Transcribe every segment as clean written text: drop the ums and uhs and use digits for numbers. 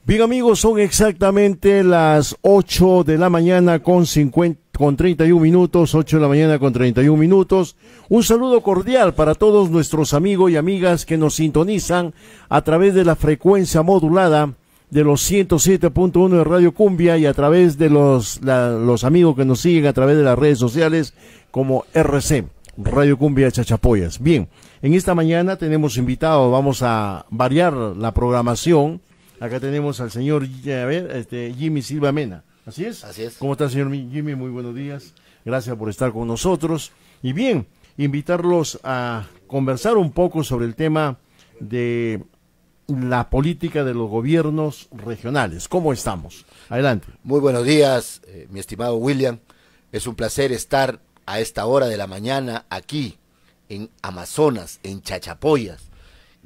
Bien amigos, son exactamente las 8 de la mañana con 31 minutos, 8 de la mañana con 31 minutos. Un saludo cordial para todos nuestros amigos y amigas que nos sintonizan a través de la frecuencia modulada de los 107.1 de Radio Cumbia y a través de los amigos que nos siguen a través de las redes sociales como RC, Radio Cumbia Chachapoyas. Bien, en esta mañana tenemos invitados, vamos a variar la programación. Acá tenemos al señor Jimmy Silva Mena. ¿Así es? Así es. ¿Cómo está, señor Jimmy? Muy buenos días. Gracias por estar con nosotros. Y bien, invitarlos a conversar un poco sobre el tema de la política de los gobiernos regionales. ¿Cómo estamos? Adelante. Muy buenos días, mi estimado William. Es un placer estar a esta hora de la mañana aquí en Amazonas, en Chachapoyas.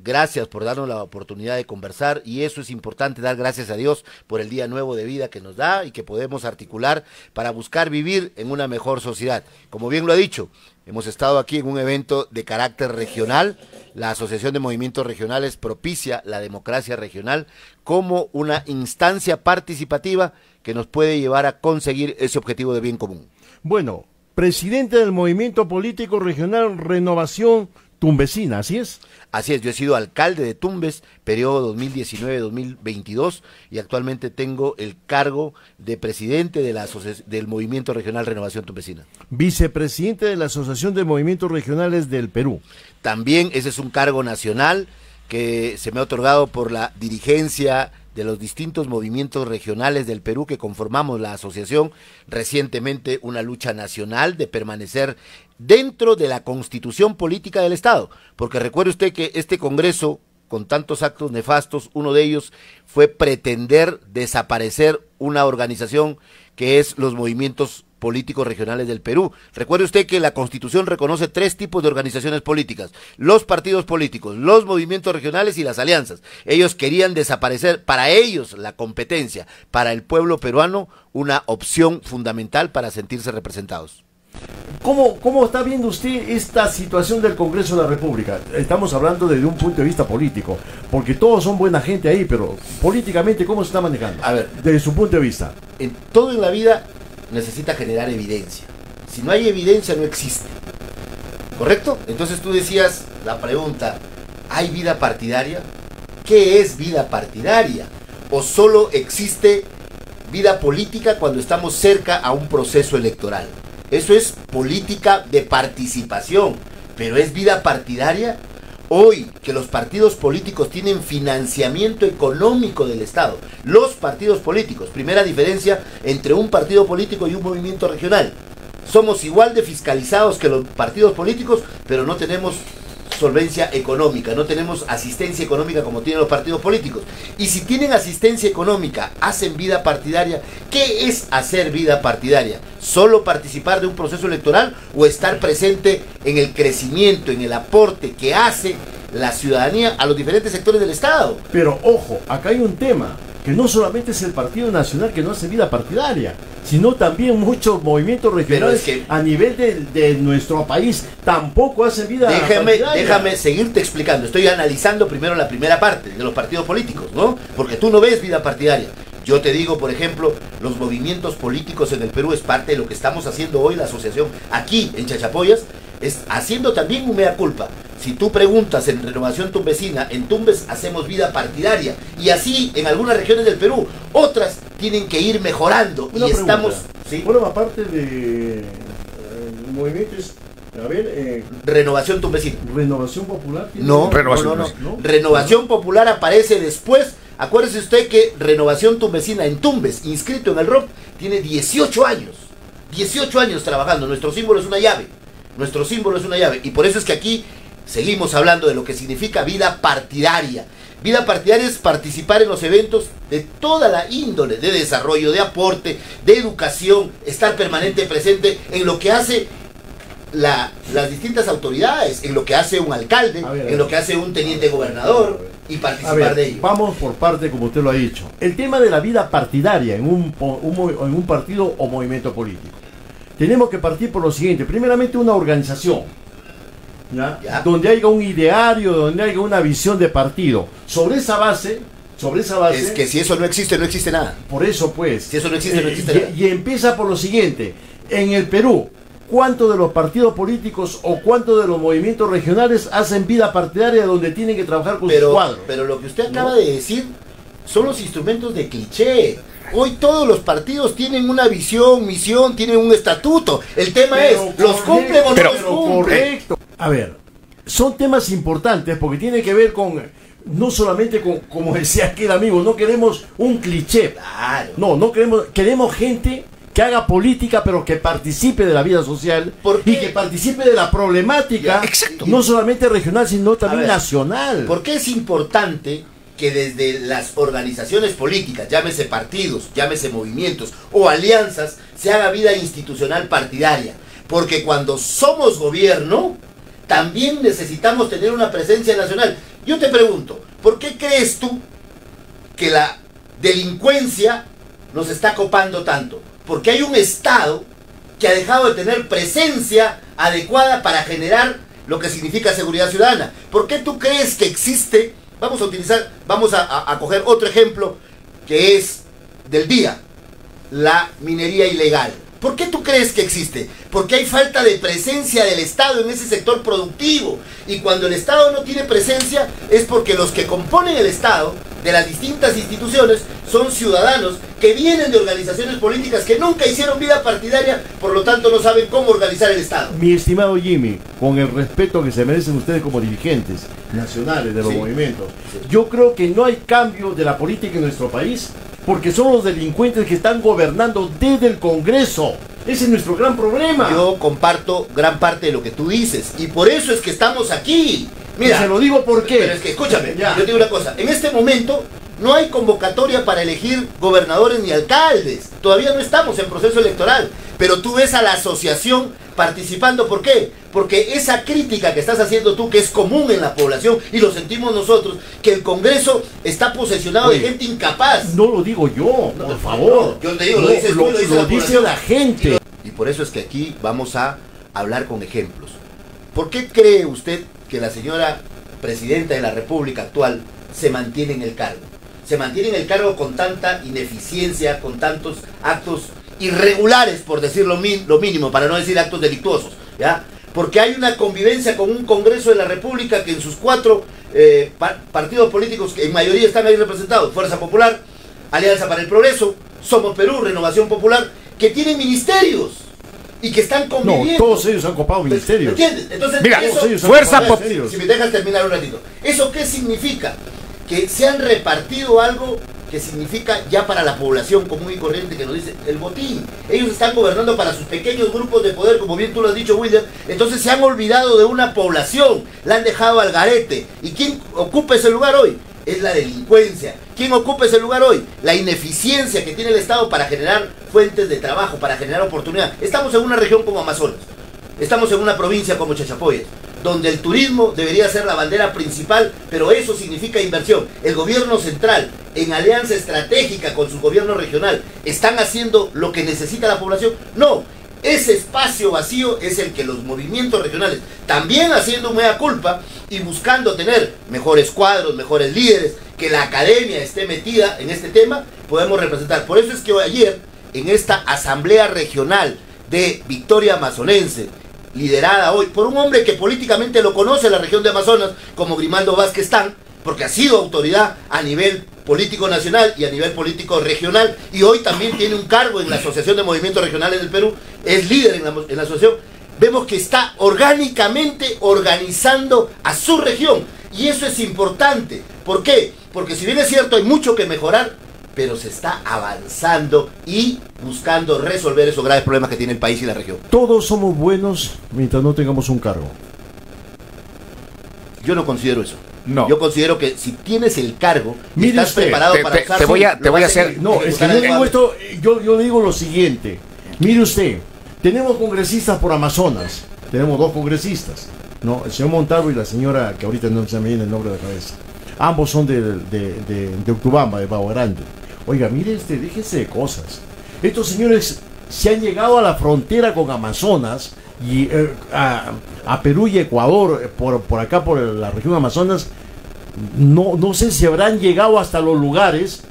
Gracias por darnos la oportunidad de conversar, y eso es importante, dar gracias a Dios por el día nuevo de vida que nos da y que podemos articular para buscar vivir en una mejor sociedad. Como bien lo ha dicho, hemos estado aquí en un evento de carácter regional. La Asociación de Movimientos Regionales propicia la democracia regional como una instancia participativa que nos puede llevar a conseguir ese objetivo de bien común. Bueno, presidente del Movimiento Político Regional Renovación Tumbesina, ¿así es? Así es, yo he sido alcalde de Tumbes, periodo 2019-2022, y actualmente tengo el cargo de presidente de del Movimiento Regional Renovación Tumbesina. Vicepresidente de la Asociación de Movimientos Regionales del Perú. También ese es un cargo nacional que se me ha otorgado por la dirigencia de los distintos movimientos regionales del Perú que conformamos la asociación. Recientemente una lucha nacional de permanecer dentro de la constitución política del Estado, porque recuerde usted que este Congreso, con tantos actos nefastos, uno de ellos fue pretender desaparecer una organización que es los movimientos políticos regionales del Perú. Recuerde usted que la Constitución reconoce 3 tipos de organizaciones políticas: los partidos políticos, los movimientos regionales y las alianzas. Ellos querían desaparecer, para ellos la competencia, para el pueblo peruano una opción fundamental para sentirse representados. ¿Cómo está viendo usted esta situación del Congreso de la República? Estamos hablando desde un punto de vista político, porque todos son buena gente ahí, pero políticamente, ¿cómo se está manejando? A ver, desde su punto de vista. En todo en la vida necesita generar evidencia. Si no hay evidencia, no existe. ¿Correcto? Entonces tú decías la pregunta, ¿hay vida partidaria? ¿Qué es vida partidaria? ¿O solo existe vida política cuando estamos cerca a un proceso electoral? Eso es política de participación, pero ¿es vida partidaria? Hoy que los partidos políticos tienen financiamiento económico del Estado, los partidos políticos, primera diferencia entre un partido político y un movimiento regional, somos igual de fiscalizados que los partidos políticos, pero no tenemos solvencia económica, no tenemos asistencia económica como tienen los partidos políticos. Y si tienen asistencia económica, hacen vida partidaria. ¿Qué es hacer vida partidaria? ¿Solo participar de un proceso electoral o estar presente en el crecimiento, en el aporte que hace la ciudadanía a los diferentes sectores del Estado? Pero ojo, acá hay un tema, que no solamente es el Partido Nacional que no hace vida partidaria, sino también muchos movimientos regionales a nivel de nuestro país tampoco hacen vida partidaria. Déjame seguirte explicando. Estoy analizando primero la primera parte de los partidos políticos, ¿no? Porque tú no ves vida partidaria. Yo te digo, por ejemplo, los movimientos políticos en el Perú es parte de lo que estamos haciendo hoy la asociación aquí en Chachapoyas, es haciendo también un mea culpa. Si tú preguntas en Renovación Tumbesina, en Tumbes hacemos vida partidaria, y así en algunas regiones del Perú, otras tienen que ir mejorando. Una y pregunta. estamos... ¿sí? Forma parte de movimientos... Renovación Tumbesina. ¿Renovación Popular? No, no. Renovación Popular aparece después. Acuérdese usted que Renovación Tumbesina en Tumbes, inscrito en el ROP, tiene 18 años. 18 años trabajando. Nuestro símbolo es una llave. Nuestro símbolo es una llave. Y por eso es que aquí seguimos hablando de lo que significa vida partidaria. Vida partidaria es participar en los eventos de toda la índole, de desarrollo, de aporte, de educación, estar permanente presente en lo que hace las distintas autoridades, en lo que hace un alcalde, en lo que hace un teniente gobernador, y participar de ello. Vamos por parte, como usted lo ha dicho. El tema de la vida partidaria en un partido o movimiento político. Tenemos que partir por lo siguiente. Primeramente, una organización, ¿ya? Donde haya un ideario, donde haya una visión de partido. Sobre esa base Sobre esa base... Es que si eso no existe, no existe nada. Por eso, pues... Si eso no existe, no existe nada. Y empieza por lo siguiente. En el Perú, ¿cuántos de los partidos políticos o cuántos de los movimientos regionales hacen vida partidaria donde tienen que trabajar con sus cuadros? Pero lo que usted acaba de decir son los instrumentos de cliché. Hoy todos los partidos tienen una visión, misión, tienen un estatuto. El tema es, ¿los cumplen o no los cumplen? Correcto. A ver, son temas importantes porque tiene que ver con, no solamente con, como decía aquel amigo, no queremos un cliché. Claro. No queremos gente que haga política, pero que participe de la vida social y que participe de la problemática, no solamente regional, sino también nacional. ¿Por qué es importante que desde las organizaciones políticas, llámese partidos, llámese movimientos o alianzas, se haga vida institucional partidaria? Porque cuando somos gobierno, también necesitamos tener una presencia nacional. Yo te pregunto, ¿por qué crees tú que la delincuencia nos está copando tanto? Porque hay un Estado que ha dejado de tener presencia adecuada para generar lo que significa seguridad ciudadana. ¿Por qué tú crees que existe? Vamos a coger otro ejemplo que es del día, la minería ilegal. ¿Por qué tú crees que existe? Porque hay falta de presencia del Estado en ese sector productivo. Y cuando el Estado no tiene presencia es porque los que componen el Estado, de las distintas instituciones, son ciudadanos que vienen de organizaciones políticas que nunca hicieron vida partidaria, por lo tanto no saben cómo organizar el Estado. Mi estimado Jimmy, con el respeto que se merecen ustedes como dirigentes nacionales de los movimientos, yo creo que no hay cambio de la política en nuestro país, porque son los delincuentes que están gobernando desde el Congreso. Ese es nuestro gran problema. Yo comparto gran parte de lo que tú dices, y por eso es que estamos aquí. Mira, y se lo digo por qué. Pero es que, escúchame, yo te digo una cosa. En este momento no hay convocatoria para elegir gobernadores ni alcaldes. Todavía no estamos en proceso electoral. Pero tú ves a la asociación participando. ¿Por qué? Porque esa crítica que estás haciendo tú, que es común en la población, y lo sentimos nosotros, que el Congreso está posesionado de gente incapaz. No lo digo yo, por favor. Yo te digo, lo dices tú, lo dice la gente. Y por eso es que aquí vamos a hablar con ejemplos. ¿Por qué cree usted que la señora presidenta de la República actual se mantiene en el cargo? Se mantiene en el cargo con tanta ineficiencia, con tantos actos irregulares, por decir lo mínimo, para no decir actos delictuosos, ¿ya? Porque hay una convivencia con un Congreso de la República que en sus 4 partidos políticos, que en mayoría están ahí representados, Fuerza Popular, Alianza para el Progreso, Somos Perú, Renovación Popular, que tienen ministerios y que están conviviendo. No, todos ellos han copado ministerios. ¿Entiendes? Entonces, mira, eso, Fuerza Popular, si me dejas terminar un ratito, ¿eso qué significa? Que se han repartido algo que significa ya para la población común y corriente, que nos dice el botín. Ellos están gobernando para sus pequeños grupos de poder, como bien tú lo has dicho, William. Entonces se han olvidado de una población, la han dejado al garete. ¿Y quién ocupa ese lugar hoy? Es la delincuencia. ¿Quién ocupa ese lugar hoy? La ineficiencia que tiene el Estado para generar fuentes de trabajo, para generar oportunidad. Estamos en una región como Amazonas, estamos en una provincia como Chachapoyas, donde el turismo debería ser la bandera principal, pero eso significa inversión. El gobierno central, en alianza estratégica con su gobierno regional, ¿están haciendo lo que necesita la población? No. Ese espacio vacío es el que los movimientos regionales, también haciendo mea culpa y buscando tener mejores cuadros, mejores líderes, que la academia esté metida en este tema, podemos representar. Por eso es que ayer, en esta asamblea regional de Victoria Amazonense, liderada hoy por un hombre que políticamente lo conoce la región de Amazonas, como Grimaldo Vázquez Tan, porque ha sido autoridad a nivel político nacional y a nivel político regional, y hoy también tiene un cargo en la Asociación de Movimientos Regionales del Perú, es líder en la asociación. Vemos que está orgánicamente organizando a su región, y eso es importante. ¿Por qué? Porque si bien es cierto hay mucho que mejorar, pero se está avanzando y buscando resolver esos graves problemas que tiene el país y la región. Todos somos buenos mientras no tengamos un cargo. Yo no considero eso. No. Yo considero que si tienes el cargo, mire estás usted, preparado para usarlo. te voy a hacer... No, es que yo digo esto, yo le digo lo siguiente. Mire usted, tenemos congresistas por Amazonas. Tenemos 2 congresistas, ¿no? El señor Montalvo y la señora, que ahorita no se me viene el nombre de la cabeza. Ambos son de Utubamba, de Pavo Grande. Oiga, mire, déjese de cosas. Estos señores se han llegado a la frontera con Amazonas y a Perú y Ecuador, por acá, por la región Amazonas, no sé si habrán llegado hasta los lugares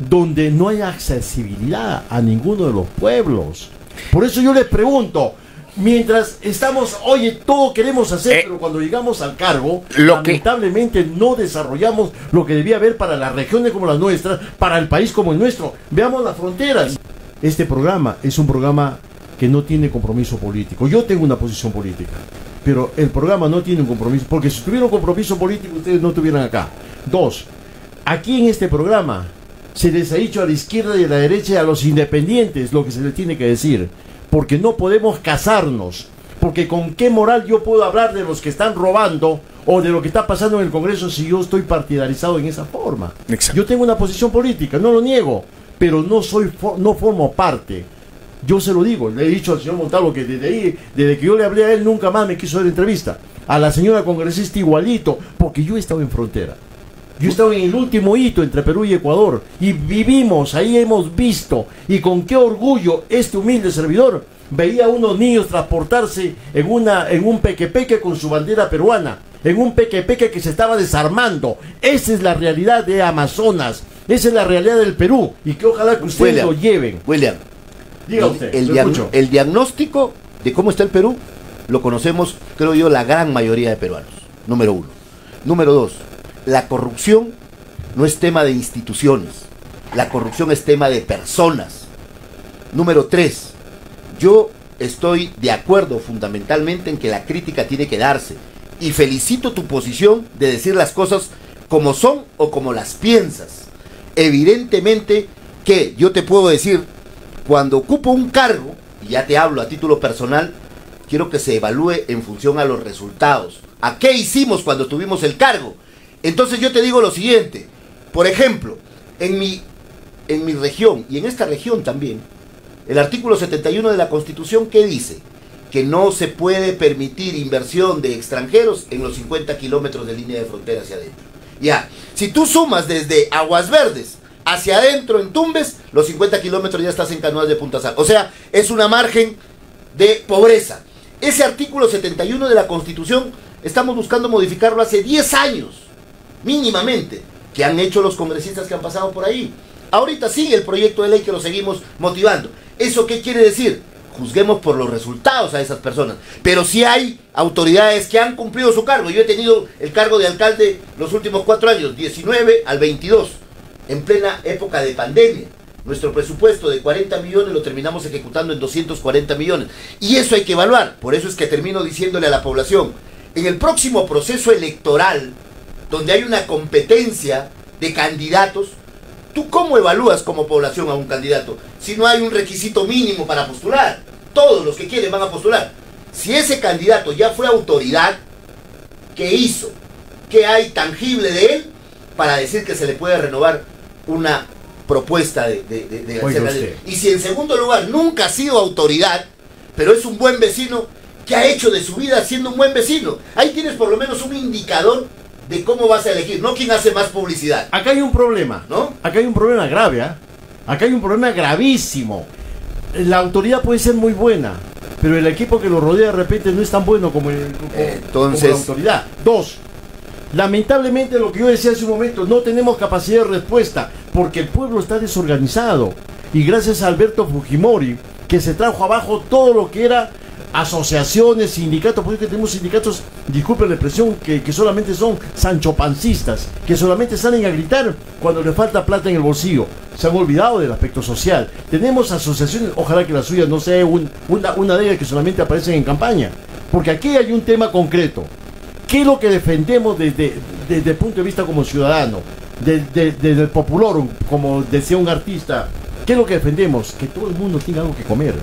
donde no hay accesibilidad a ninguno de los pueblos. Por eso yo les pregunto, mientras estamos, oye, todo queremos hacer, pero cuando llegamos al cargo, lamentablemente no desarrollamos lo que debía haber para las regiones como las nuestras, para el país como el nuestro. Veamos las fronteras. Este programa es un programa que no tiene compromiso político. Yo tengo una posición política, pero el programa no tiene un compromiso, porque si tuviera un compromiso político ustedes no estuvieran acá. Dos, aquí en este programa se les ha dicho a la izquierda y a la derecha y a los independientes lo que se les tiene que decir, porque no podemos casarnos, porque con qué moral yo puedo hablar de los que están robando o de lo que está pasando en el Congreso si yo estoy partidarizado en esa forma. Exacto. Yo tengo una posición política, no lo niego, pero no formo parte. Yo se lo digo, le he dicho al señor Montalvo que desde que yo le hablé a él nunca más me quiso dar entrevista. A la señora congresista igualito, porque yo he estado en frontera. Yo he estado en el último hito entre Perú y Ecuador y vivimos, ahí hemos visto, y con qué orgullo este humilde servidor veía a unos niños transportarse en un pequepeque con su bandera peruana, en un pequepeque que se estaba desarmando. Esa es la realidad de Amazonas, esa es la realidad del Perú, y que ojalá que ustedes lo lleven. William, diga usted, el diagnóstico de cómo está el Perú lo conocemos, creo yo, la gran mayoría de peruanos. Número uno. Número dos. La corrupción no es tema de instituciones, la corrupción es tema de personas. Número 3, yo estoy de acuerdo fundamentalmente en que la crítica tiene que darse y felicito tu posición de decir las cosas como son o como las piensas. Evidentemente que yo te puedo decir, cuando ocupo un cargo, y ya te hablo a título personal, quiero que se evalúe en función a los resultados. ¿A qué hicimos cuando tuvimos el cargo? Entonces yo te digo lo siguiente, por ejemplo, en mi región y en esta región también, el artículo 71 de la Constitución, ¿qué dice? Que no se puede permitir inversión de extranjeros en los 50 kilómetros de línea de frontera hacia adentro. Ya, si tú sumas desde Aguas Verdes hacia adentro en Tumbes, los 50 kilómetros ya estás en Canoas de Punta Sal. O sea, es una margen de pobreza. Ese artículo 71 de la Constitución estamos buscando modificarlo hace 10 años. Mínimamente, que han hecho los congresistas que han pasado por ahí. Ahorita sigue el proyecto de ley que lo seguimos motivando. ¿Eso qué quiere decir? Juzguemos por los resultados a esas personas. Pero sí hay autoridades que han cumplido su cargo. Yo he tenido el cargo de alcalde los últimos 4 años, 19 al 22, en plena época de pandemia. Nuestro presupuesto de 40 millones lo terminamos ejecutando en 240 millones. Y eso hay que evaluar. Por eso es que termino diciéndole a la población, en el próximo proceso electoral, donde hay una competencia de candidatos, ¿tú cómo evalúas como población a un candidato? Si no hay un requisito mínimo para postular, todos los que quieren van a postular. Si ese candidato ya fue autoridad, ¿qué hizo? ¿Qué hay tangible de él para decir que se le puede renovar una propuesta de hacer? Y si en segundo lugar nunca ha sido autoridad, pero es un buen vecino, ¿qué ha hecho de su vida siendo un buen vecino? Ahí tienes por lo menos un indicador de cómo vas a elegir, no quién hace más publicidad. Acá hay un problema, ¿no? Acá hay un problema grave, ¿eh? Acá hay un problema gravísimo. La autoridad puede ser muy buena, pero el equipo que lo rodea de repente no es tan bueno como como la autoridad. Dos, lamentablemente lo que yo decía hace un momento, no tenemos capacidad de respuesta, porque el pueblo está desorganizado. Y gracias a Alberto Fujimori, que se trajo abajo todo lo que era asociaciones, sindicatos, porque tenemos sindicatos, disculpen la expresión, que solamente son sanchopancistas, que solamente salen a gritar cuando les falta plata en el bolsillo. Se han olvidado del aspecto social. Tenemos asociaciones, ojalá que la suya no sea una de ellas que solamente aparecen en campaña, porque aquí hay un tema concreto. ¿Qué es lo que defendemos desde el punto de vista como ciudadano, desde el popular, como decía un artista? ¿Qué es lo que defendemos? Que todo el mundo tenga algo que comer.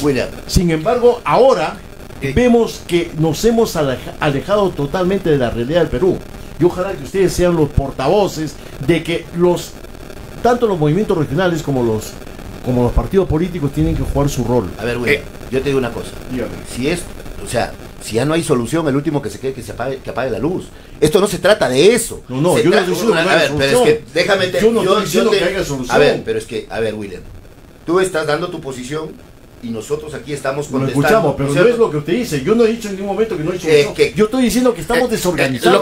William. Sin embargo, ahora vemos que nos hemos alejado totalmente de la realidad del Perú. Y ojalá que ustedes sean los portavoces de que tanto los movimientos regionales como los partidos políticos tienen que jugar su rol. A ver, William, yo te digo una cosa. Dígame. Si ya no hay solución, el último que se quede que apague la luz. Esto no se trata de eso. Yo no estoy diciendo que haya pero es que déjame yo no estoy diciendo que haya solución. A ver, William, tú estás dando tu posición y nosotros aquí estamos Lo contestando. escuchamos, pero no es lo que usted dice. Yo no he dicho en ningún momento que no he hecho eso. Yo estoy diciendo que estamos desorganizados.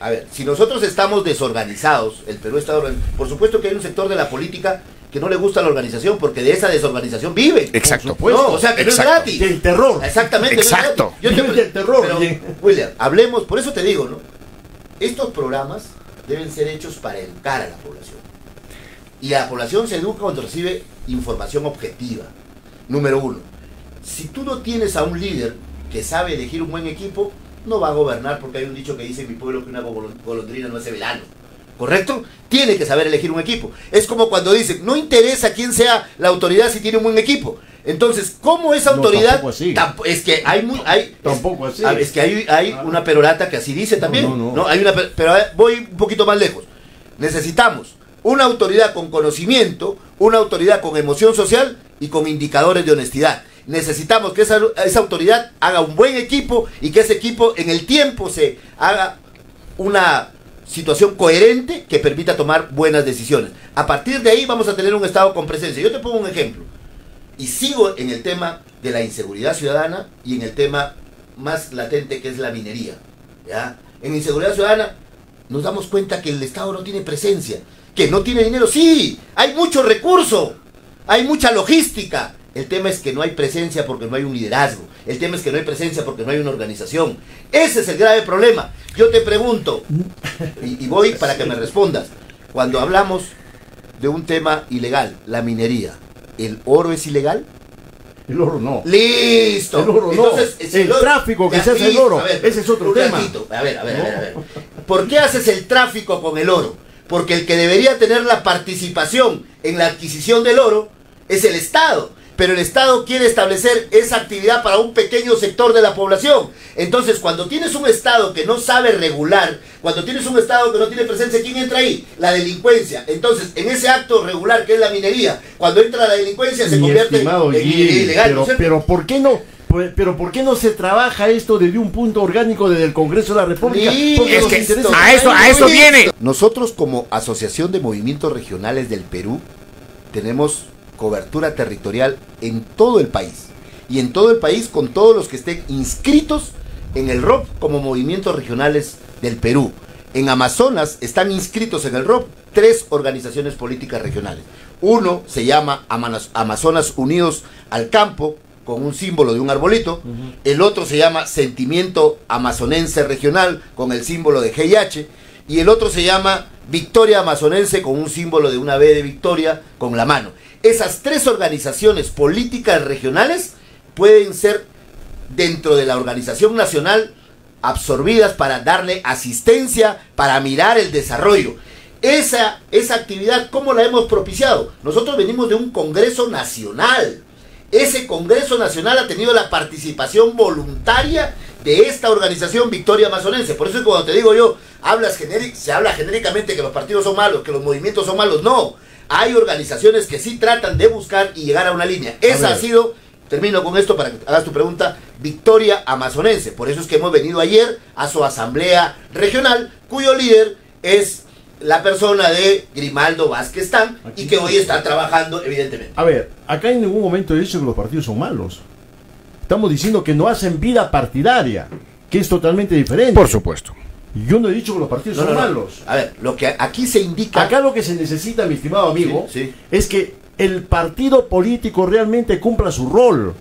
A ver, si nosotros estamos desorganizados, el Perú está organizado, por supuesto que hay un sector de la política que no le gusta la organización, porque de esa desorganización vive. Exacto. No, o sea, que no es gratis. Del terror. Exactamente. Exacto. No es gratis. Del terror. Pero, William, hablemos, por eso te digo, ¿no? Estos programas deben ser hechos para educar a la población. Y la población se educa cuando recibe información objetiva. Número uno, si tú no tienes a un líder que sabe elegir un buen equipo, no va a gobernar, porque hay un dicho que dice en mi pueblo que una golondrina no hace verano. ¿Correcto? Tiene que saber elegir un equipo. Es como cuando dicen, no interesa quién sea la autoridad si tiene un buen equipo. Entonces, ¿cómo esa autoridad? Es que hay una perorata que así dice también. No, hay una, pero voy un poquito más lejos. Necesitamos una autoridad con conocimiento, una autoridad con emoción social y con indicadores de honestidad. Necesitamos que esa autoridad haga un buen equipo y que ese equipo en el tiempo se haga una situación coherente que permita tomar buenas decisiones. A partir de ahí vamos a tener un Estado con presencia. Yo te pongo un ejemplo. Y sigo en el tema de la inseguridad ciudadana y en el tema más latente que es la minería. ¿Ya? En inseguridad ciudadana nos damos cuenta que el Estado no tiene presencia, que no tiene dinero. Sí, hay mucho recurso, hay mucha logística. El tema es que no hay presencia porque no hay un liderazgo. El tema es que no hay presencia porque no hay una organización. Ese es el grave problema. Yo te pregunto, y voy para que me respondas. Cuando hablamos de un tema ilegal, la minería, ¿el oro es ilegal? El oro no. ¡Listo! El oro entonces, no. El tráfico que se hace el oro, ese es otro tema. A ver. ¿Por qué haces el tráfico con el oro? Porque el que debería tener la participación en la adquisición del oro es el Estado. Pero el Estado quiere establecer esa actividad para un pequeño sector de la población. Entonces, cuando tienes un Estado que no sabe regular, cuando tienes un Estado que no tiene presencia, ¿quién entra ahí? La delincuencia. Entonces, en ese acto regular que es la minería, cuando entra la delincuencia se convierte en minería ilegal. Pero ¿por qué no? Pero ¿por qué no se trabaja esto desde un punto orgánico desde el Congreso de la República? Es que a eso viene. Nosotros como Asociación de Movimientos Regionales del Perú tenemos cobertura territorial en todo el país. Y en todo el país con todos los que estén inscritos en el ROP como movimientos regionales del Perú. En Amazonas están inscritos en el ROP 3 organizaciones políticas regionales. Uno se llama Amazonas Unidos al Campo, con un símbolo de un arbolito. El otro se llama Sentimiento Amazonense Regional, con el símbolo de GIH. Y el otro se llama Victoria Amazonense, con un símbolo de una B de Victoria con la mano. Esas 3 organizaciones políticas regionales pueden ser dentro de la organización nacional absorbidas para darle asistencia, para mirar el desarrollo. Esa actividad, ¿cómo la hemos propiciado? Nosotros venimos de un Congreso Nacional. Ese Congreso Nacional ha tenido la participación voluntaria de esta organización Victoria Amazonense. Por eso es cuando te digo yo, se habla genéricamente que los partidos son malos, que los movimientos son malos. No, hay organizaciones que sí tratan de buscar y llegar a una línea. Esa ha sido, termino con esto para que hagas tu pregunta, Victoria Amazonense. Por eso es que hemos venido ayer a su asamblea regional, cuyo líder es la persona de Grimaldo Vázquez Tan, y que hoy está trabajando evidentemente. A ver, acá en ningún momento he dicho que los partidos son malos. Estamos diciendo que no hacen vida partidaria, que es totalmente diferente. Por supuesto. Yo no he dicho que los partidos son malos. A ver, lo que aquí se indica... Acá lo que se necesita, mi estimado amigo, es que el partido político realmente cumpla su rol,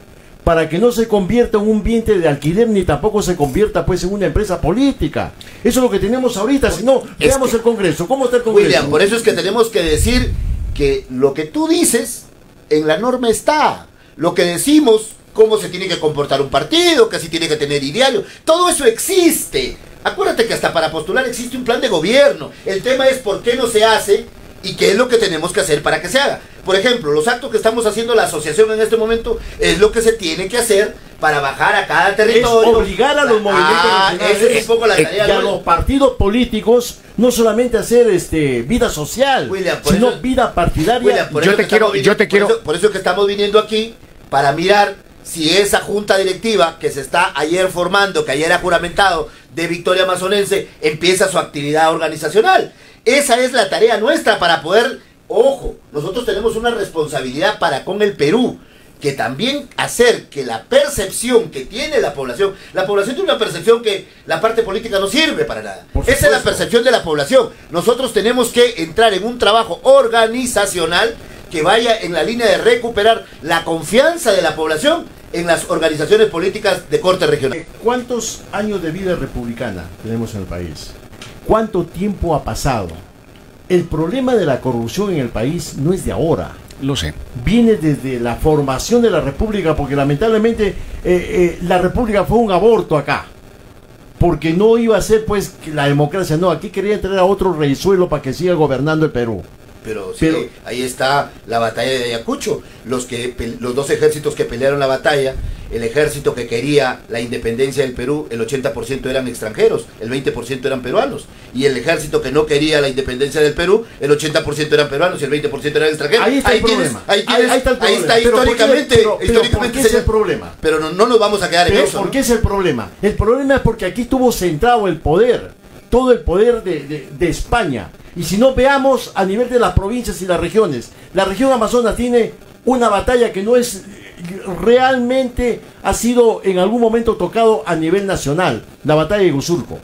para que no se convierta en un vientre de alquiler, ni tampoco se convierta pues en una empresa política. Eso es lo que tenemos ahorita. Si no, veamos el Congreso. ¿Cómo está el Congreso? William, por eso es que tenemos que decir que lo que tú dices en la norma está. Lo que decimos, cómo se tiene que comportar un partido, que si tiene que tener ideario, todo eso existe. Acuérdate que hasta para postular existe un plan de gobierno. El tema es por qué no se hace y qué es lo que tenemos que hacer para que se haga. Por ejemplo, los actos que estamos haciendo la asociación en este momento es lo que se tiene que hacer para bajar a cada territorio. Es obligar a los movimientos regionales, esa es un poco la tarea, y a los partidos políticos no solamente hacer vida social, William, sino vida partidaria. William, por eso es que estamos viniendo aquí para mirar si esa junta directiva que se está ayer formando, que ayer ha juramentado, de Victoria Amazonense, empieza su actividad organizacional. Esa es la tarea nuestra para poder, ojo, nosotros tenemos una responsabilidad para con el Perú. que también hacer que la percepción que tiene la población tiene una percepción que la parte política no sirve para nada. Esa es la percepción de la población. Nosotros tenemos que entrar en un trabajo organizacional que vaya en la línea de recuperar la confianza de la población en las organizaciones políticas de corte regional. ¿Cuántos años de vida republicana tenemos en el país? ¿Cuánto tiempo ha pasado? El problema de la corrupción en el país no es de ahora. Lo sé. Viene desde la formación de la República, porque lamentablemente la República fue un aborto acá. Porque no iba a ser pues la democracia, no, aquí quería traer a otro reysuelo para que siga gobernando el Perú. Pero sí, ahí está la batalla de Ayacucho, los dos ejércitos que pelearon la batalla. El ejército que quería la independencia del Perú, el 80% eran extranjeros, el 20% eran peruanos. Y el ejército que no quería la independencia del Perú, el 80% eran peruanos y el 20% eran extranjeros. Ahí está el problema. Ahí está históricamente. ¿Por qué es el problema? Pero no nos vamos a quedar en eso. ¿Por qué es el problema? El problema es porque aquí estuvo centrado el poder, todo el poder de España. Y si no, veamos a nivel de las provincias y las regiones. La región Amazonas tiene una batalla que no es realmente, ha sido en algún momento tocado a nivel nacional, la batalla de Huasurco.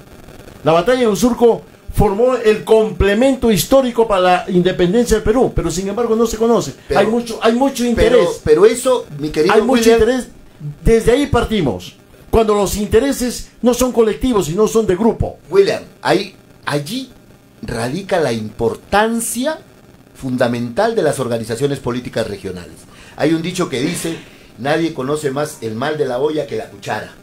La batalla de Huasurco formó el complemento histórico para la independencia del Perú, pero sin embargo no se conoce. Pero, hay mucho interés. Pero eso, mi querido William, mucho interés. Desde ahí partimos. Cuando los intereses no son colectivos, sino son de grupo. William, allí radica la importancia fundamental de las organizaciones políticas regionales. Hay un dicho que dice, nadie conoce más el mal de la olla que la cuchara.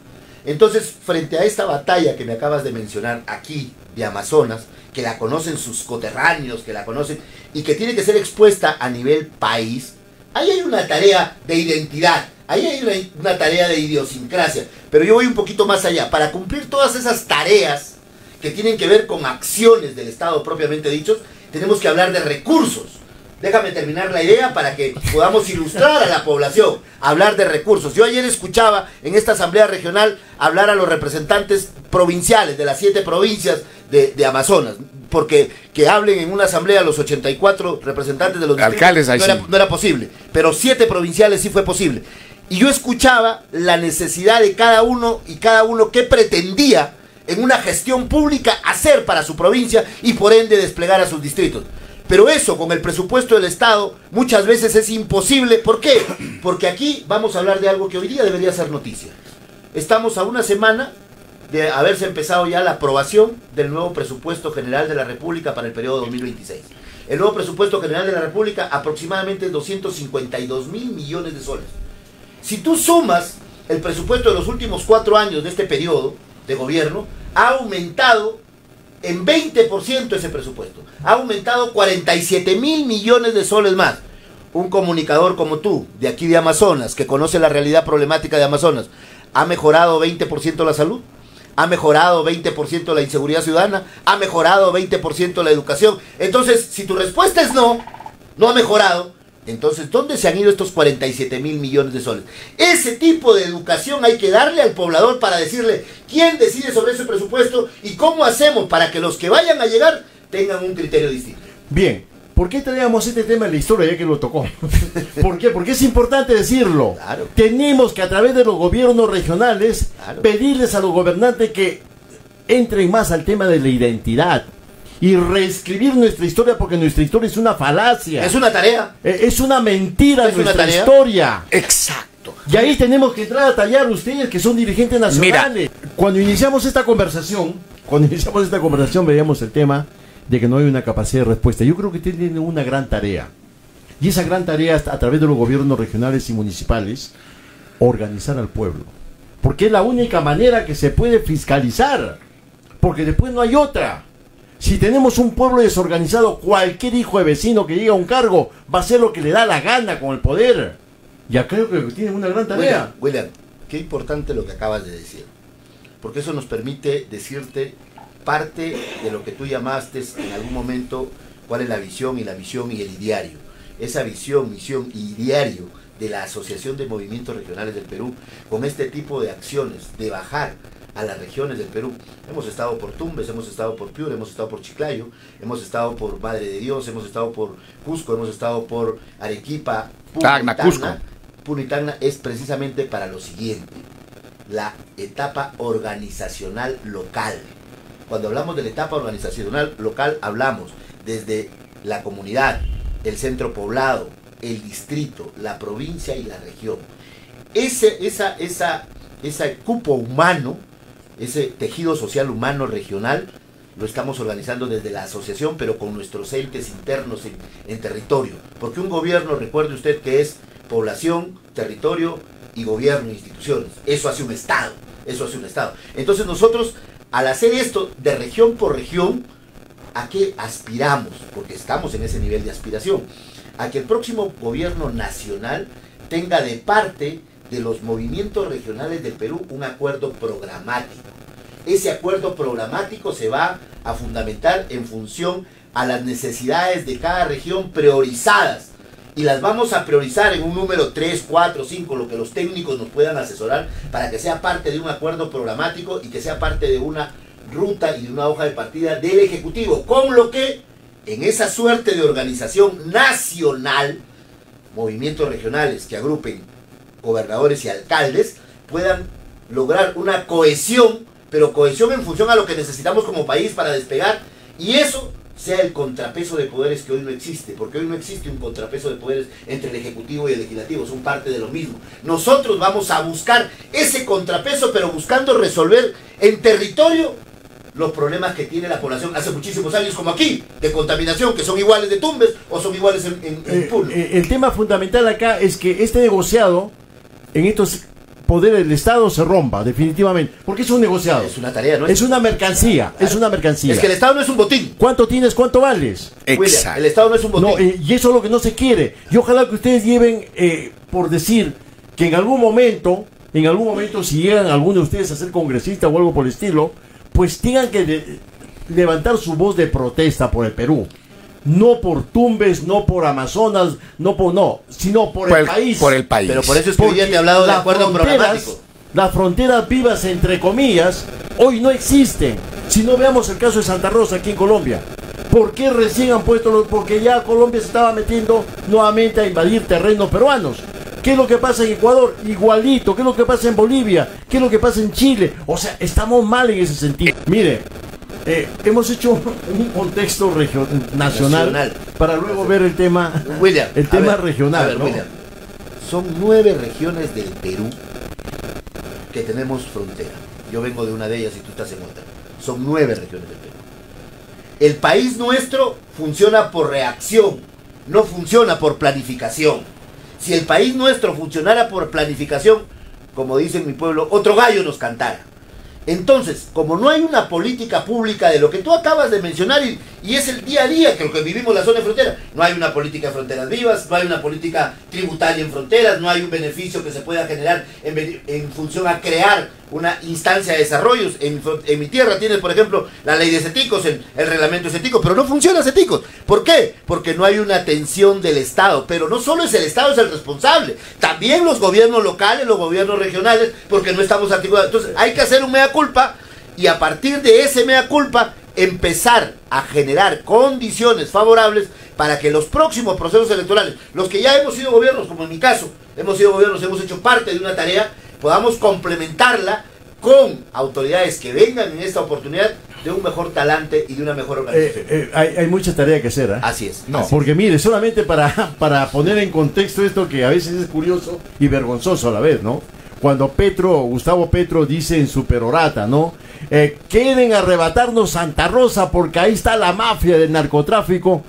Entonces, frente a esta batalla que me acabas de mencionar aquí, de Amazonas, que la conocen sus coterráneos, que la conocen, y que tiene que ser expuesta a nivel país, ahí hay una tarea de identidad, ahí hay una tarea de idiosincrasia. Pero yo voy un poquito más allá. Para cumplir todas esas tareas que tienen que ver con acciones del Estado propiamente dichos, tenemos que hablar de recursos. Déjame terminar la idea para que podamos ilustrar a la población, hablar de recursos. Yo ayer escuchaba en esta asamblea regional hablar a los representantes provinciales de las 7 provincias de Amazonas, porque que hablen en una asamblea los 84 representantes de los alcaldes no era posible, pero 7 provinciales sí fue posible. Y yo escuchaba la necesidad de cada uno y cada uno que pretendía en una gestión pública hacer para su provincia y por ende desplegar a sus distritos. Pero eso con el presupuesto del Estado muchas veces es imposible. ¿Por qué? Porque aquí vamos a hablar de algo que hoy día debería ser noticia. Estamos a una semana de haberse empezado ya la aprobación del nuevo presupuesto general de la República para el periodo 2026. El nuevo presupuesto general de la República aproximadamente 252.000 millones de soles. Si tú sumas el presupuesto de los últimos 4 años de este periodo de gobierno, ha aumentado en 20% ese presupuesto. Ha aumentado 47.000 millones de soles más. Un comunicador como tú, de aquí de Amazonas, que conoce la realidad problemática de Amazonas, ¿ha mejorado 20% la salud? ¿Ha mejorado 20% la inseguridad ciudadana? ¿Ha mejorado 20% la educación? Entonces, si tu respuesta es no ha mejorado, entonces, ¿dónde se han ido estos 47.000 millones de soles? Ese tipo de educación hay que darle al poblador para decirle quién decide sobre ese presupuesto y cómo hacemos para que los que vayan a llegar tengan un criterio distinto. Bien, ¿por qué traíamos este tema en la historia ya que lo tocó? ¿Por qué? Porque es importante decirlo. Claro. Tenemos que a través de los gobiernos regionales pedirles a los gobernantes que entren más al tema de la identidad y reescribir nuestra historia, porque nuestra historia es una falacia. Es una tarea. Es una mentira nuestra historia. Exacto. Y ahí tenemos que entrar a tallar ustedes que son dirigentes nacionales. Mira, cuando iniciamos esta conversación veíamos el tema de que no hay una capacidad de respuesta. Yo creo que tienen una gran tarea. Y esa gran tarea, a través de los gobiernos regionales y municipales, organizar al pueblo. Porque es la única manera que se puede fiscalizar. Porque después no hay otra. Si tenemos un pueblo desorganizado, cualquier hijo de vecino que llegue a un cargo va a hacer lo que le da la gana con el poder. Ya creo que tienen una gran tarea. William, qué importante lo que acabas de decir. Porque eso nos permite decirte parte de lo que tú llamaste en algún momento, cuál es la visión y el ideario. Esa visión, misión y ideario de la Asociación de Movimientos Regionales del Perú, con este tipo de acciones, de bajar a las regiones del Perú. Hemos estado por Tumbes, hemos estado por Piura, hemos estado por Chiclayo, hemos estado por Madre de Dios, hemos estado por Cusco, hemos estado por Arequipa, Tacna, Cusco. Puno y Tacna es precisamente para lo siguiente: la etapa organizacional local. Cuando hablamos de la etapa organizacional local, hablamos desde la comunidad, el centro poblado, el distrito, la provincia y la región. Ese cupo humano, ese tejido social humano regional, lo estamos organizando desde la asociación, pero con nuestros entes internos en territorio. Porque un gobierno, recuerde usted que es población, territorio y gobierno e instituciones. Eso hace un Estado. Eso hace un Estado. Entonces nosotros, al hacer esto de región por región, ¿a qué aspiramos? Porque estamos en ese nivel de aspiración. A que el próximo gobierno nacional tenga de parte de los movimientos regionales del Perú un acuerdo programático. Ese acuerdo programático se va a fundamentar en función a las necesidades de cada región priorizadas. Y las vamos a priorizar en un número 3, 4, 5, lo que los técnicos nos puedan asesorar, para que sea parte de un acuerdo programático y que sea parte de una ruta y de una hoja de partida del Ejecutivo. Con lo que, en esa suerte de organización nacional, movimientos regionales que agrupen gobernadores y alcaldes puedan lograr una cohesión, pero cohesión en función a lo que necesitamos como país para despegar, y eso sea el contrapeso de poderes que hoy no existe, porque hoy no existe un contrapeso de poderes entre el Ejecutivo y el Legislativo, son parte de lo mismo. Nosotros vamos a buscar ese contrapeso, pero buscando resolver en territorio los problemas que tiene la población hace muchísimos años, como aquí, de contaminación, que son iguales de Tumbes o son iguales en Puno. El tema fundamental acá es que este negociado en estos poderes del Estado se rompa definitivamente, porque es un negociado, Es una tarea, ¿no? es una mercancía, Claro. es una mercancía. Es que el Estado no es un botín. ¿Cuánto tienes? ¿Cuánto vales? William, el Estado no es un botín. No, y eso es lo que no se quiere. Y ojalá que ustedes lleven, por decir, que en algún momento, si llegan alguno de ustedes a ser congresista o algo por el estilo, pues tengan que levantar su voz de protesta por el Perú. No por Tumbes, no por Amazonas, sino por el país. Por el país. Pero por eso es que hoy día te he hablado de acuerdo programático. Las fronteras vivas, entre comillas, hoy no existen. Si no, veamos el caso de Santa Rosa aquí en Colombia. ¿Por qué recién han puesto porque ya Colombia se estaba metiendo nuevamente a invadir terrenos peruanos? ¿Qué es lo que pasa en Ecuador? Igualito. ¿Qué es lo que pasa en Bolivia? ¿Qué es lo que pasa en Chile? O sea, estamos mal en ese sentido. Mire, hemos hecho un contexto nacional para luego ver el tema, William, regional. A ver, ¿no? William, son 9 regiones del Perú que tenemos frontera. Yo vengo de una de ellas y tú estás en otra. Son 9 regiones del Perú. El país nuestro funciona por reacción, no funciona por planificación. Si el país nuestro funcionara por planificación, como dice en mi pueblo, otro gallo nos cantara. Entonces, como no hay una política pública de lo que tú acabas de mencionar, y es el día a día que lo que vivimos en la zona de frontera, no hay una política de fronteras vivas, no hay una política tributaria en fronteras, no hay un beneficio que se pueda generar en función a crear una instancia de desarrollos. En mi tierra tienes, por ejemplo, la ley de CETICOS, el reglamento de CETICOS, pero no funciona CETICOS. ¿Por qué? Porque no hay una atención del Estado. Pero no solo es el Estado, es el responsable, también los gobiernos locales, los gobiernos regionales, porque no estamos articulados. Entonces hay que hacer un mea culpa, y a partir de ese mea culpa empezar a generar condiciones favorables para que los próximos procesos electorales, los que ya hemos sido gobiernos, como en mi caso, hemos sido gobiernos, hemos hecho parte de una tarea, podamos complementarla con autoridades que vengan en esta oportunidad de un mejor talante y de una mejor organización. Hay mucha tarea que hacer, ¿eh? Así es. No, así porque mire, solamente para poner en contexto esto que a veces es curioso y vergonzoso a la vez, ¿no? Cuando Gustavo Petro dice en su perorata, ¿no? Quieren arrebatarnos Santa Rosa porque ahí está la mafia del narcotráfico.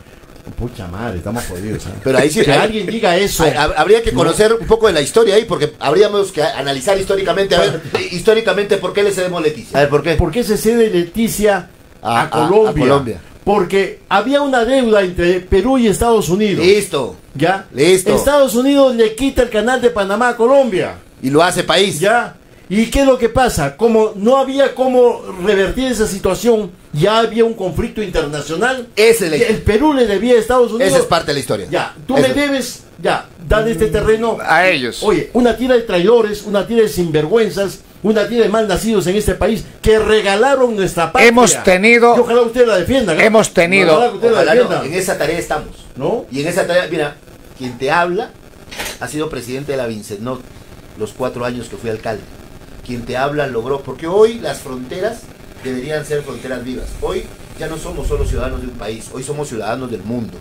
Pucha madre, estamos jodidos, ¿eh? Pero ahí sí, que alguien diga eso. Habría que conocer un poco de la historia ahí, porque habríamos que analizar históricamente, a ver, históricamente, ¿por qué le cedemos Leticia? A ver, ¿por qué? ¿Por qué se cede Leticia a Colombia? A Colombia. Porque había una deuda entre Perú y Estados Unidos. Listo. ¿Ya? Listo. Estados Unidos le quita el canal de Panamá a Colombia. Y lo hace país. ¿Ya? ¿Y qué es lo que pasa? Como no había cómo revertir esa situación, ya había un conflicto internacional. El Perú le debía a Estados Unidos. Esa es parte de la historia. Ya, tú me debes, ya, dale este terreno a ellos. Oye, una tira de traidores, una tira de sinvergüenzas, una tira de malnacidos en este país que regalaron nuestra patria. Hemos tenido. Y ojalá usted la defienda, ¿no? Hemos tenido. Ojalá no, en esa tarea estamos. ¿No? Y en esa tarea, mira, quien te habla ha sido presidente de la Vincenot los 4 años que fui alcalde. Quien te habla logró, porque hoy las fronteras deberían ser fronteras vivas. Hoy ya no somos solo ciudadanos de un país, hoy somos ciudadanos del mundo.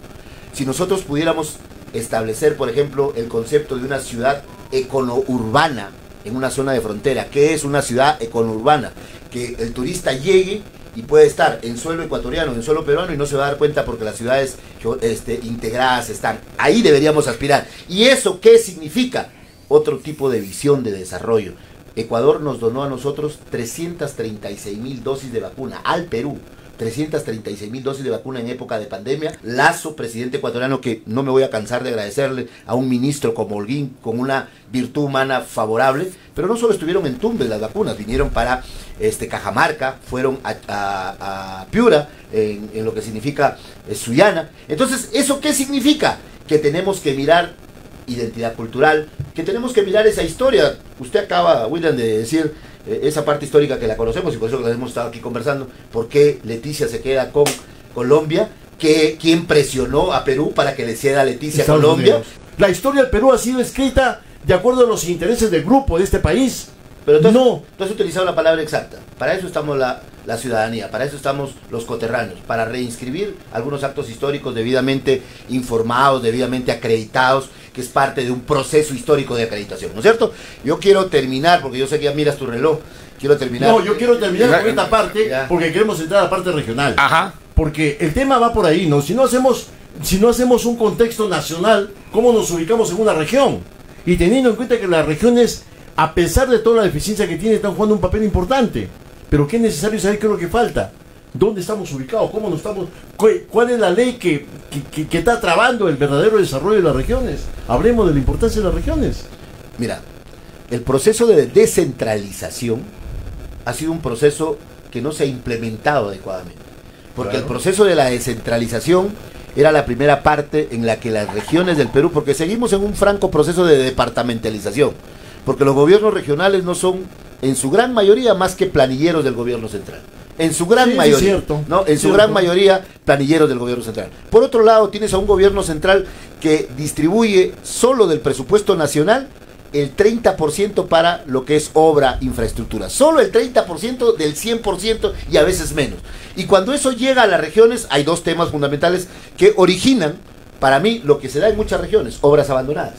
Si nosotros pudiéramos establecer, por ejemplo, el concepto de una ciudad econourbana en una zona de frontera. ¿Qué es una ciudad econourbana? Que el turista llegue y puede estar en suelo ecuatoriano, en suelo peruano y no se va a dar cuenta porque las ciudades integradas están. Ahí deberíamos aspirar. ¿Y eso qué significa? Otro tipo de visión de desarrollo. Ecuador nos donó a nosotros 336.000 dosis de vacuna, al Perú. 336.000 dosis de vacuna en época de pandemia. Lazo, presidente ecuatoriano, que no me voy a cansar de agradecerle a un ministro como Holguín, con una virtud humana favorable, pero no solo estuvieron en Tumbes las vacunas, vinieron para Cajamarca, fueron a Piura, en lo que significa Sullana. Entonces, ¿eso qué significa? Que tenemos que mirar identidad cultural, que tenemos que mirar esa historia. Usted acaba, William, de decir esa parte histórica que la conocemos y por eso la hemos estado aquí conversando. ¿Por qué Leticia se queda con Colombia? ¿Quién presionó a Perú para que le ceda a Leticia a Colombia? Unidos. La historia del Perú ha sido escrita de acuerdo a los intereses del grupo de este país. Pero tú has utilizado la palabra exacta. Para eso estamos la ciudadanía, para eso estamos los coterráneos, para reinscribir algunos actos históricos debidamente informados, debidamente acreditados, que es parte de un proceso histórico de acreditación, ¿no es cierto? Yo quiero terminar, porque yo sé que ya miras tu reloj, quiero terminar. No, yo quiero terminar con esta parte, porque queremos entrar a la parte regional. Ajá. Porque el tema va por ahí, ¿no? Si no hacemos un contexto nacional, ¿cómo nos ubicamos en una región? Y teniendo en cuenta que las regiones, a pesar de toda la deficiencia que tiene, están jugando un papel importante. Pero que es necesario saber qué es lo que falta. ¿Dónde estamos ubicados? ¿Cómo nos estamos? ¿Cuál es la ley que está trabando el verdadero desarrollo de las regiones? Hablemos de la importancia de las regiones. Mira, el proceso de descentralización ha sido un proceso que no se ha implementado adecuadamente. Porque el proceso de la descentralización era la primera parte en la que las regiones del Perú, porque seguimos en un franco proceso de departamentalización, porque los gobiernos regionales no son, en su gran mayoría, más que planilleros del gobierno central. En su gran mayoría, cierto, ¿no? En su gran mayoría, planilleros del gobierno central. Por otro lado, tienes a un gobierno central que distribuye solo del presupuesto nacional el 30% para lo que es obra, infraestructura. Solo el 30% del 100% y a veces menos. Y cuando eso llega a las regiones, hay dos temas fundamentales que originan, para mí, lo que se da en muchas regiones: obras abandonadas.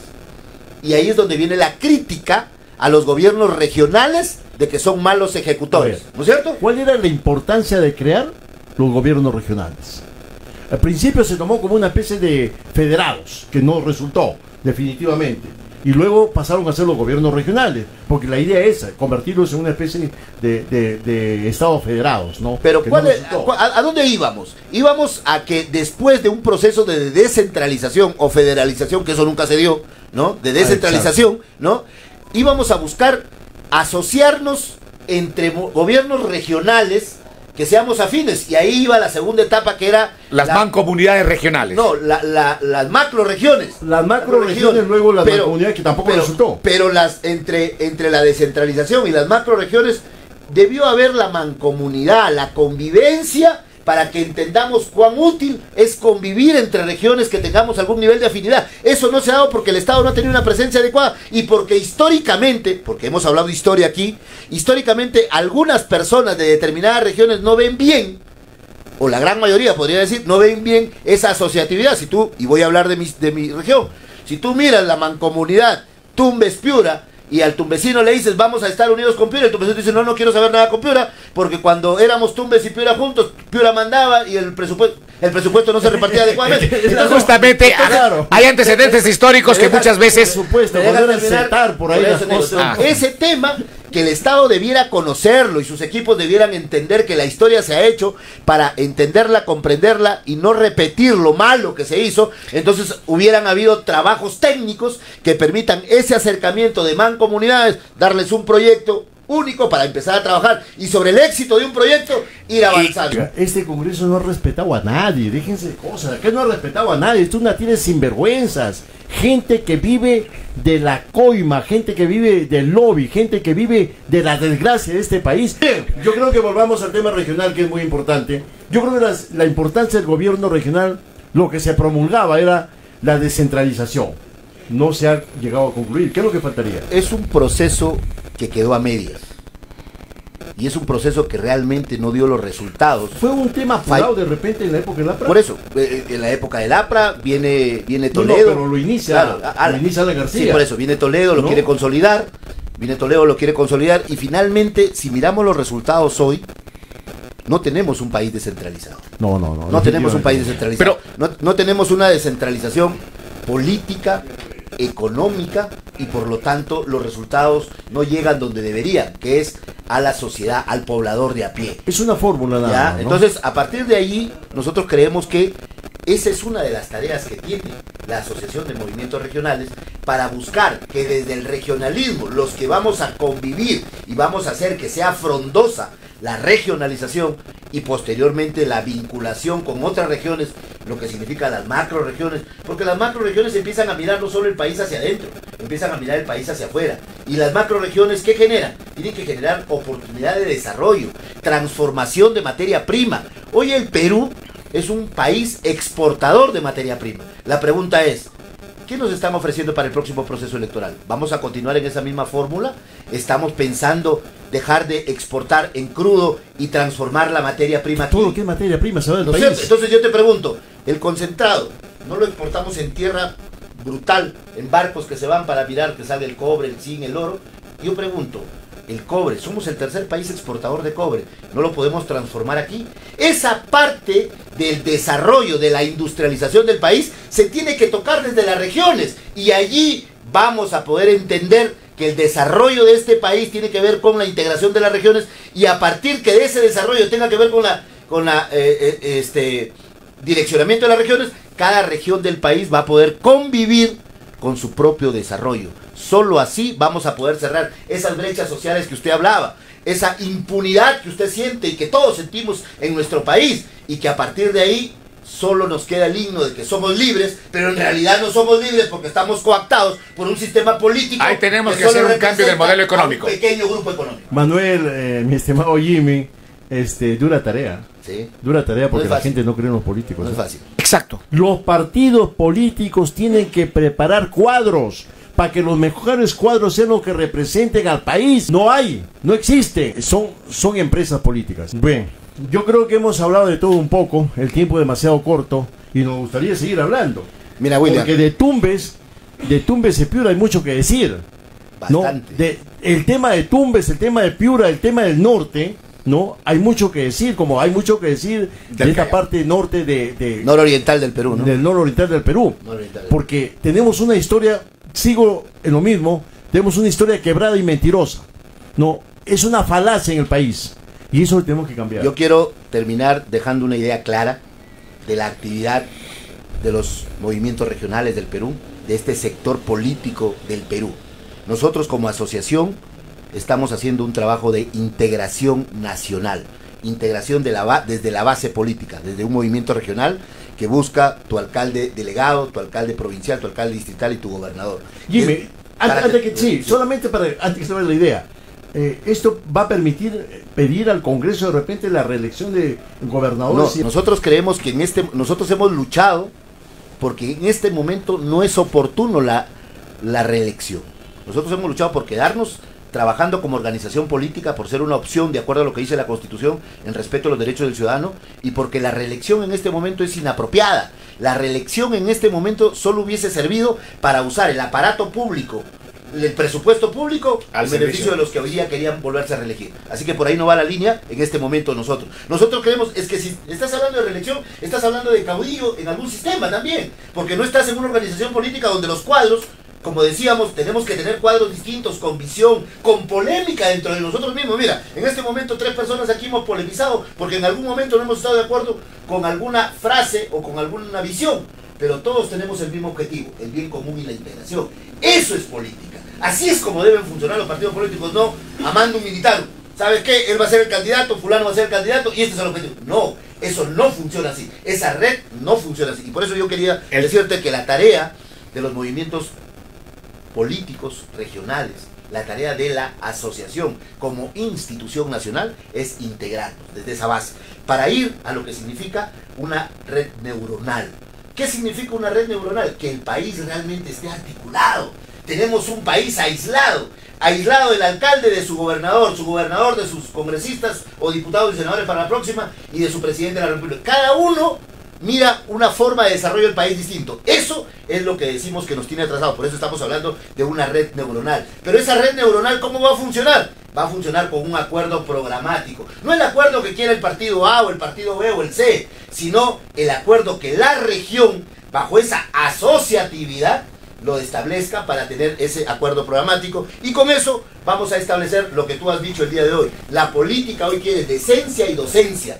Y ahí es donde viene la crítica a los gobiernos regionales de que son malos ejecutores, ¿no es cierto? ¿Cuál era la importancia de crear los gobiernos regionales? Al principio se tomó como una especie de federados, que no resultó, definitivamente. Y luego pasaron a ser los gobiernos regionales, porque la idea es convertirlos en una especie de estados federados, ¿no? Pero ¿a dónde íbamos? Íbamos a que después de un proceso de descentralización o federalización, que eso nunca se dio, ¿no? De descentralización, ¿no? Íbamos a buscar asociarnos entre gobiernos regionales que seamos afines, y ahí iba la segunda etapa, que era las mancomunidades regionales. No, las macroregiones. Las macroregiones, luego las mancomunidades, que tampoco resultó. Pero entre la descentralización y las macroregiones debió haber la mancomunidad, la convivencia, para que entendamos cuán útil es convivir entre regiones que tengamos algún nivel de afinidad. Eso no se ha dado porque el Estado no ha tenido una presencia adecuada y porque históricamente, porque hemos hablado de historia aquí, históricamente algunas personas de determinadas regiones no ven bien, o la gran mayoría podría decir, no ven bien esa asociatividad. Si tú, y voy a hablar de mi región, si tú miras la mancomunidad Tumbes-Piura, y al tumbesino le dices, vamos a estar unidos con Piura, el tumbesino dice, no quiero saber nada con Piura, porque cuando éramos Tumbes y Piura juntos, Piura mandaba y el presupuesto no se repartía adecuadamente. Entonces, justamente, hay antecedentes históricos que muchas veces... Ese tema que el Estado debiera conocerlo y sus equipos debieran entender que la historia se ha hecho para entenderla, comprenderla y no repetir lo malo que se hizo. Entonces hubieran habido trabajos técnicos que permitan ese acercamiento de mancomunidades, darles un proyecto único para empezar a trabajar y sobre el éxito de un proyecto ir avanzando. Este Congreso no ha respetado a nadie, déjense de cosas, acá no ha respetado a nadie, esto es una tira de sinvergüenzas, gente que vive de la coima, gente que vive del lobby, gente que vive de la desgracia de este país. Yo creo que volvamos al tema regional, que es muy importante. Yo creo que la importancia del gobierno regional, lo que se promulgaba era la descentralización. no se ha llegado a concluir. ¿Qué es lo que faltaría? Es un proceso que quedó a medias. Y es un proceso que realmente no dio los resultados. Fue un tema apurado de repente en la época del APRA. Por eso, en la época del APRA viene Toledo. No, pero lo inicia, claro, lo inicia Alan García. Sí, por eso, viene Toledo, lo quiere consolidar. Viene Toledo, lo quiere consolidar. Y finalmente, si miramos los resultados hoy, no tenemos un país descentralizado. No tenemos un país descentralizado. Pero no tenemos una descentralización política, económica, y por lo tanto los resultados no llegan donde deberían, que es a la sociedad, al poblador de a pie. Es una fórmula nada más, ¿no? Entonces, a partir de allí, nosotros creemos que esa es una de las tareas que tiene la Asociación de Movimientos Regionales para buscar que desde el regionalismo, los que vamos a convivir y vamos a hacer que sea frondosa la regionalización y posteriormente la vinculación con otras regiones, lo que significa las macroregiones, porque las macroregiones empiezan a mirar no solo el país hacia adentro, empiezan a mirar el país hacia afuera. Y las macroregiones, ¿qué generan? Tienen que generar oportunidad de desarrollo, transformación de materia prima. Hoy el Perú es un país exportador de materia prima. La pregunta es, ¿qué nos están ofreciendo para el próximo proceso electoral? ¿Vamos a continuar en esa misma fórmula? ¿Estamos pensando dejar de exportar en crudo y transformar la materia prima aquí? Todo lo que es materia prima se va del país. Entonces yo te pregunto, el concentrado, ¿no lo exportamos en tierra brutal, en barcos que se van para mirar que sale el cobre, el zinc, el oro? Yo pregunto, el cobre, somos el tercer país exportador de cobre, ¿no lo podemos transformar aquí? Esa parte del desarrollo, de la industrialización del país, se tiene que tocar desde las regiones, y allí vamos a poder entender que el desarrollo de este país tiene que ver con la integración de las regiones, y a partir que de ese desarrollo tenga que ver con la direccionamiento de las regiones, cada región del país va a poder convivir con su propio desarrollo. Solo así vamos a poder cerrar esas brechas sociales que usted hablaba, esa impunidad que usted siente y que todos sentimos en nuestro país, y que a partir de ahí solo nos queda el himno de que somos libres, pero en realidad no somos libres porque estamos coactados por un sistema político. Ahí tenemos que hacer un cambio del modelo económico. Un pequeño grupo económico. Manuel, mi estimado Jimmy, dura tarea. Sí. Dura tarea porque No es la gente no cree en los políticos. No es fácil. Exacto. Los partidos políticos tienen que preparar cuadros para que los mejores cuadros sean los que representen al país. No hay, no existe. Son empresas políticas. Bien, yo creo que hemos hablado de todo un poco. El tiempo es demasiado corto y nos gustaría seguir hablando. Mira, William. Porque de Tumbes y Piura hay mucho que decir. Bastante. El tema de Tumbes, el tema de Piura, el tema del norte, ¿no? Hay mucho que decir, como hay mucho que decir de esta parte norte nororiental del Perú, ¿no? Del nororiental del Perú. Porque tenemos una historia, sigo en lo mismo, tenemos una historia quebrada y mentirosa. No, es una falacia en el país. Y eso lo tenemos que cambiar. Yo quiero terminar dejando una idea clara de la actividad de los movimientos regionales del Perú, de este sector político del Perú. Nosotros como asociación estamos haciendo un trabajo de integración nacional, integración desde la base política, desde un movimiento regional que busca tu alcalde delegado, tu alcalde provincial, tu alcalde distrital y tu gobernador. Jimmy, antes que se vaya la idea, ¿esto va a permitir pedir al Congreso de repente la reelección de gobernadores? No, nosotros creemos que nosotros hemos luchado porque en este momento no es oportuno la reelección. Nosotros hemos luchado por quedarnos trabajando como organización política, por ser una opción de acuerdo a lo que dice la Constitución en respeto a los derechos del ciudadano, y porque la reelección en este momento es inapropiada. La reelección en este momento solo hubiese servido para usar el aparato público, el presupuesto público al beneficio de los que hoy día querían volverse a reelegir. Así que por ahí no va la línea en este momento nosotros. Nosotros creemos, es que si estás hablando de reelección, estás hablando de caudillo en algún sistema también, porque no estás en una organización política donde los cuadros, como decíamos, tenemos que tener cuadros distintos, con visión, con polémica dentro de nosotros mismos. Mira, en este momento 3 personas aquí hemos polemizado porque en algún momento no hemos estado de acuerdo con alguna frase o con alguna visión, pero todos tenemos el mismo objetivo, el bien común y la integración. Eso es política. Así es como deben funcionar los partidos políticos, no amando un militar. ¿Sabes qué? Él va a ser el candidato, fulano va a ser el candidato y este es el objetivo. No, eso no funciona así. Esa red no funciona así. Y por eso yo quería decirte que la tarea de los movimientos políticos regionales, la tarea de la asociación como institución nacional es integrarnos desde esa base para ir a lo que significa una red neuronal, ¿Qué significa una red neuronal? Que el país realmente esté articulado. Tenemos un país aislado del alcalde, de su gobernador de sus congresistas o diputados y senadores para la próxima, y de su presidente de la República. Cada uno mira una forma de desarrollo del país distinto. Eso es lo que decimos que nos tiene atrasado. Por eso estamos hablando de una red neuronal. Pero esa red neuronal, ¿cómo va a funcionar? Va a funcionar con un acuerdo programático. No el acuerdo que quiera el partido A o el partido B o el C, sino el acuerdo que la región, bajo esa asociatividad, lo establezca para tener ese acuerdo programático, y con eso vamos a establecer lo que tú has dicho el día de hoy. La política hoy quiere decencia y docencia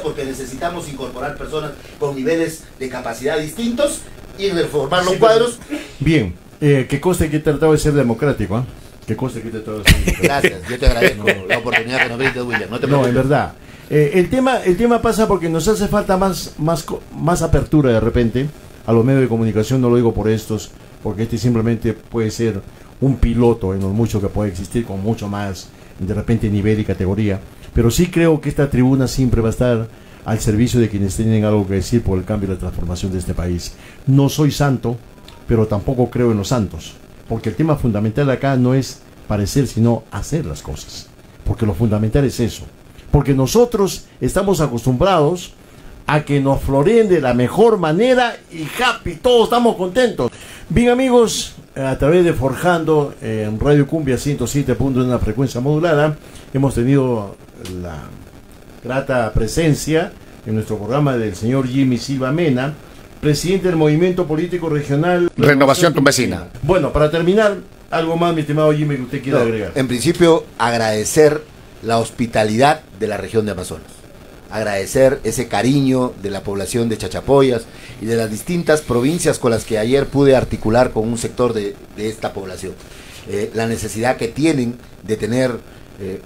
porque necesitamos incorporar personas con niveles de capacidad distintos y reformar los cuadros. Bien, que conste que he tratado de ser democrático, ¿eh? Que conste que he tratado de ser democrático. Gracias, yo te agradezco la oportunidad que nos brindes, William. No te preocupes. No, en verdad. El tema pasa porque nos hace falta más apertura de repente a los medios de comunicación. No lo digo por estos, porque este simplemente puede ser un piloto en lo mucho que puede existir, con mucho más de repente nivel y categoría, pero sí creo que esta tribuna siempre va a estar al servicio de quienes tienen algo que decir por el cambio y la transformación de este país. No soy santo, pero tampoco creo en los santos, porque el tema fundamental acá no es parecer, sino hacer las cosas, porque lo fundamental es eso, porque nosotros estamos acostumbrados a que nos floreen de la mejor manera y happy, todos estamos contentos. Bien, amigos, a través de Forjando en Radio Cumbia 107.1 en la frecuencia modulada, hemos tenido la grata presencia en nuestro programa del señor Jimmy Silva Mena, presidente del Movimiento Político Regional Renovación Tumbesina. Bueno, para terminar, algo más, mi estimado Jimmy, que usted quiera agregar. En principio, agradecer la hospitalidad de la región de Amazonas. Agradecer ese cariño de la población de Chachapoyas y de las distintas provincias con las que ayer pude articular con un sector de esta población. La necesidad que tienen de tener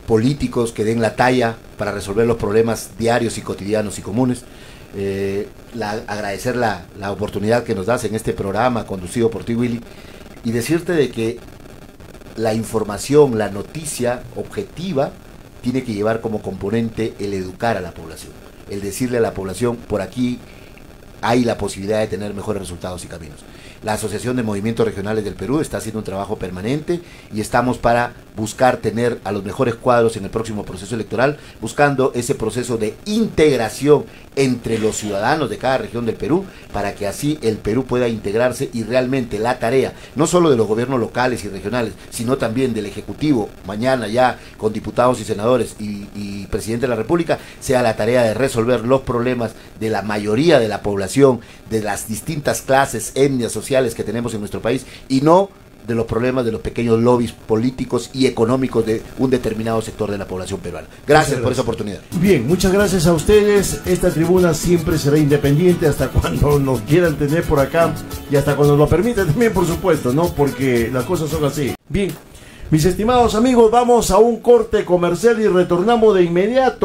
políticos que den la talla para resolver los problemas diarios y cotidianos y comunes. Agradecer la oportunidad que nos das en este programa conducido por ti, Willy, y decirte de que la información, la noticia objetiva tiene que llevar como componente el educar a la población, el decirle a la población, por aquí hay la posibilidad de tener mejores resultados y caminos. La Asociación de Movimientos Regionales del Perú está haciendo un trabajo permanente y estamos para buscar tener a los mejores cuadros en el próximo proceso electoral, buscando ese proceso de integración entre los ciudadanos de cada región del Perú, para que así el Perú pueda integrarse y realmente la tarea, no solo de los gobiernos locales y regionales, sino también del Ejecutivo, mañana ya con diputados y senadores y presidente de la República, sea la tarea de resolver los problemas de la mayoría de la población, de las distintas clases, etnias, sociales que tenemos en nuestro país, y no de los problemas de los pequeños lobbies políticos y económicos de un determinado sector de la población peruana. Gracias por esa oportunidad. Bien, muchas gracias a ustedes. Esta tribuna siempre será independiente hasta cuando nos quieran tener por acá y hasta cuando lo permitan también, por supuesto, ¿no? Porque las cosas son así. Bien, mis estimados amigos, vamos a un corte comercial y retornamos de inmediato.